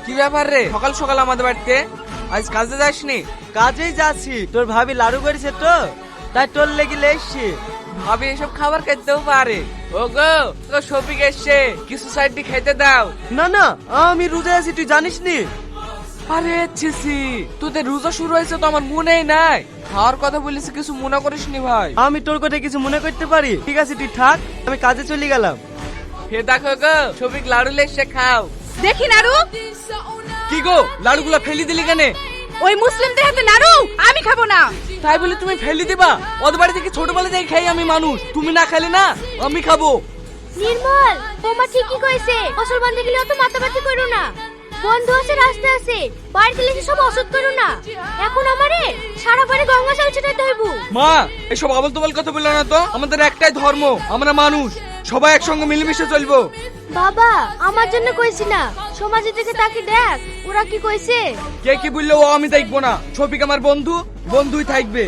কি ব্যাপার রে, সকাল সকাল আমাদের বাড়িতে? আজ কাজে যাসনি? কাজেই যাচ্ছি, তোর ভাবি লাড়ু করেছে তো, তাই তোর লেগে এসছি। ভাবি এসব খাবার খেতেও পারে। ও গো, তো শফিক এসছে, কিছু সাইডটি খেতে দাও। না না, আমি রোজা আছি, তুই জানিস নি? আরে ছিসি, তোদের রোজা শুরু হয়েছে তো আমার মনেই নাই। খাওয়ার কথা বলিস, কিছু মনে করিস নি ভাই? আমি তোর কথা কিছু মনে করতে পারি? ঠিক আছে তুই থাক, আমি কাজে চলে গেলাম। হে দেখো গো, শফিক লাড়ু লেসে খাও। দেখি নাড়ু। কি গো, লাড়ুগুলো ফেলি দিলি কেন? ওই মুসলিমদের হাতে নাড়ু আমি খাবো না। তাই বলে তুমি ফেলি দিবা? ওদের বাড়ি থেকে ছোটবেলা থেকে খাই আমি মানুষ, তুমি না খেলে না আমি খাবো। নির্মল, তোমার ঠিকই কইছে, ফসল বাঁধতে গেলে অত মাতামাতি করো না। বন্ধু আছে, রাস্তা আছে, বাড়িতে লেগে সব অসৎ করো না। এখন আমারে সারা বাড়ি গঙ্গা জল ছিটাইতে হইব। মা, এসব আবল তবল কথা বললো না তো। আমাদের একটাই ধর্ম, আমরা মানুষ, সবাই একসঙ্গে মিলেমিশে চলবো। বাবা, আমার জন্য কইছি না, সমাজের দিকে তাকে দেখ, ওরা কি কইছে। কে কি বললো ও আমি দেখবো না। শফিক আমার বন্ধু, বন্ধুই থাকবে।